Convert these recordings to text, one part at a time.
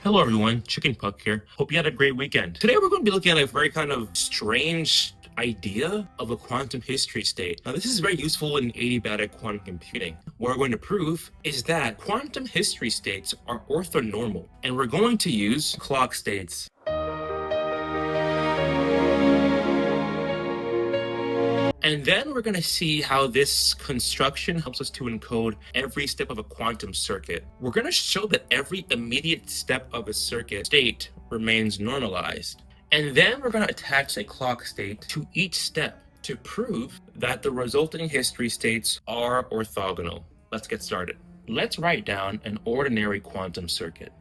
Hello everyone, Chicken Puck here. Hope you had a great weekend. Today we're going to be looking at a very kind of strange idea of a quantum history state. Now this is very useful in adiabatic quantum computing. What we're going to prove is that quantum history states are orthonormal, and we're going to use clock states. And then we're going to see how this construction helps us to encode every step of a quantum circuit. We're going to show that every immediate step of a circuit state remains normalized. And then we're going to attach a clock state to each step to prove that the resulting history states are orthogonal. Let's get started. Let's write down an ordinary quantum circuit.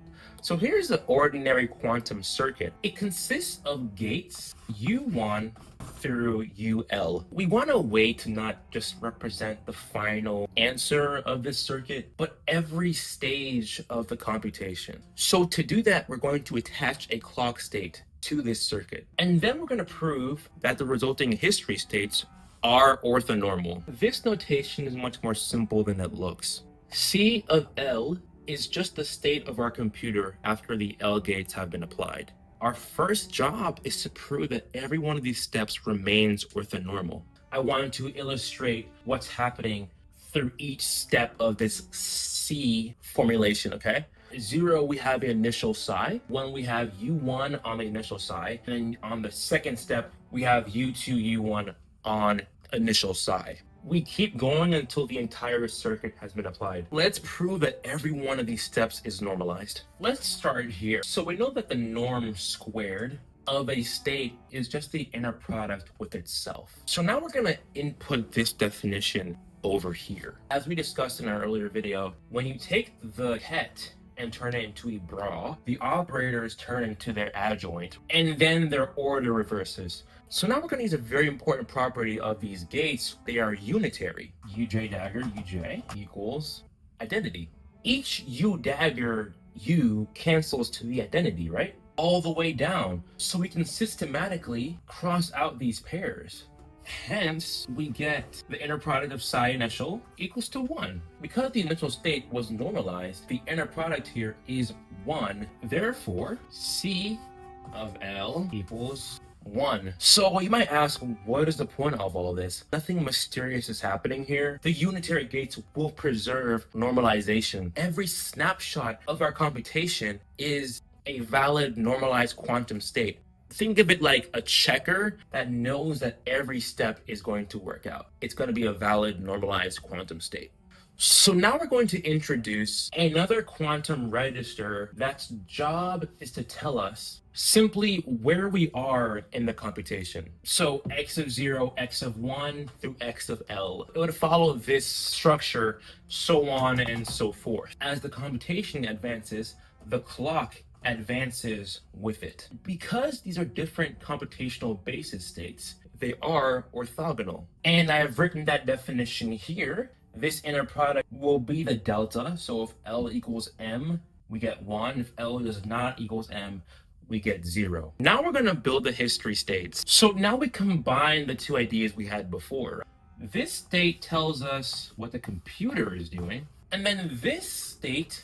So here's the ordinary quantum circuit. It consists of gates U1 through UL. We want a way to not just represent the final answer of this circuit, but every stage of the computation. So to do that, we're going to attach a clock state to this circuit. And then we're going to prove that the resulting history states are orthonormal. This notation is much more simple than it looks. C of L is just the state of our computer after the L gates have been applied. Our first job is to prove that every one of these steps remains orthonormal. I wanted to illustrate what's happening through each step of this C formulation, okay? 0, we have the initial psi. 1, we have U1 on the initial psi. And then on the second step, we have U2, U1 on initial psi. We keep going until the entire circuit has been applied. Let's prove that every one of these steps is normalized. Let's start here. So we know that the norm squared of a state is just the inner product with itself. So now we're going to input this definition over here. As we discussed in our earlier video, when you take the het and turn it into a bra, the operators turn into their adjoint, and then their order reverses. So now we're going to use a very important property of these gates. They are unitary. Uj dagger Uj equals identity. Each U dagger U cancels to the identity, right? All the way down. So we can systematically cross out these pairs. Hence, we get the inner product of psi initial equals to 1. Because the initial state was normalized, the inner product here is 1. Therefore, C of L equals 1. So you might ask, what is the point of all this? Nothing mysterious is happening here. The unitary gates will preserve normalization. Every snapshot of our computation is a valid normalized quantum state. Think of it like a checker that knows that every step is going to work out. It's going to be a valid normalized quantum state. So now we're going to introduce another quantum register that's job is to tell us simply where we are in the computation. So x of 0, x of 1 through x of L. It would follow this structure, so on and so forth. As the computation advances, the clock advances with it. Because these are different computational basis states, they are orthogonal. And I have written that definition here. This inner product will be the delta. So if L equals M, we get 1. If L does not equals M, we get 0. Now we're going to build the history states. So now we combine the two ideas we had before. This state tells us what the computer is doing. And then this state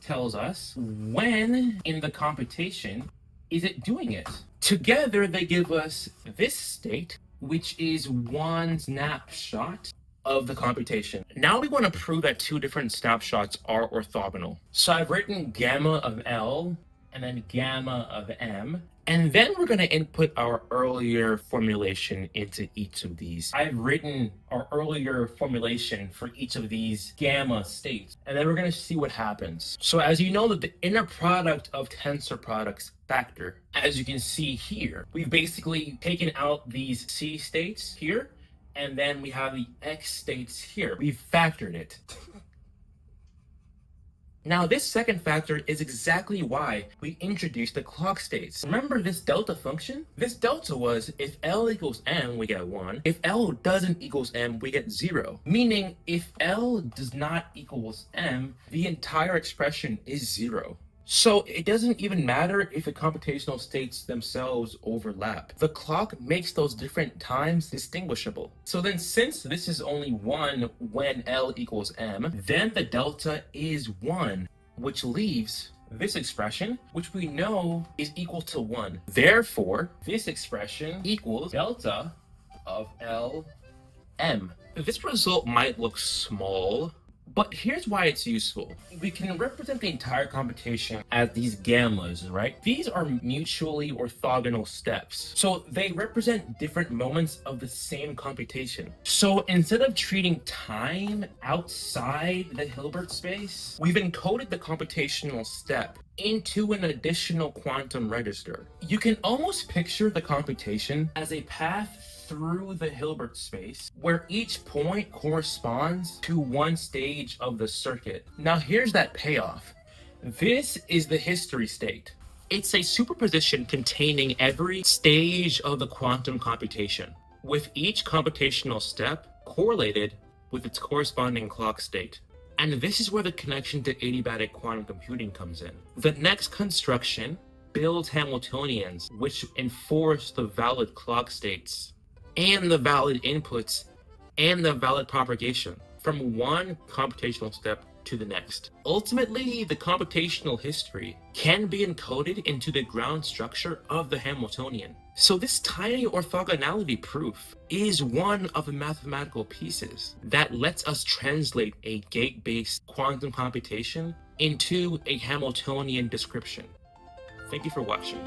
tells us when in the computation is it doing it. Together they give us this state, which is one snapshot of the computation. Now we want to prove that two different snapshots are orthogonal. So I've written gamma of L and then gamma of M. And then we're going to input our earlier formulation into each of these. I've written our earlier formulation for each of these gamma states. And then we're going to see what happens. So as you know that the inner product of tensor products factor, as you can see here, we've basically taken out these C states here. And then we have the X states here. We've factored it. Now this second factor is exactly why we introduced the clock states. Remember this delta function? This delta was if L equals M, we get 1. If L doesn't equals M, we get 0. Meaning if L does not equals M, the entire expression is 0. So it doesn't even matter if the computational states themselves overlap. The clock makes those different times distinguishable. So then since this is only 1 when L equals M, then the delta is 1, which leaves this expression, which we know is equal to 1. Therefore, this expression equals delta of Lm. This result might look small, but here's why it's useful. We can represent the entire computation as these gammas, right? These are mutually orthogonal steps. So they represent different moments of the same computation. So instead of treating time outside the Hilbert space, we've encoded the computational step into an additional quantum register. You can almost picture the computation as a path through the Hilbert space, where each point corresponds to one stage of the circuit. Now here's that payoff. This is the history state. It's a superposition containing every stage of the quantum computation, with each computational step correlated with its corresponding clock state. And this is where the connection to adiabatic quantum computing comes in. The next construction builds Hamiltonians, which enforce the valid clock states and the valid inputs and the valid propagation from one computational step to the next. Ultimately, the computational history can be encoded into the ground structure of the Hamiltonian. So this tiny orthogonality proof is one of the mathematical pieces that lets us translate a gate-based quantum computation into a Hamiltonian description. Thank you for watching.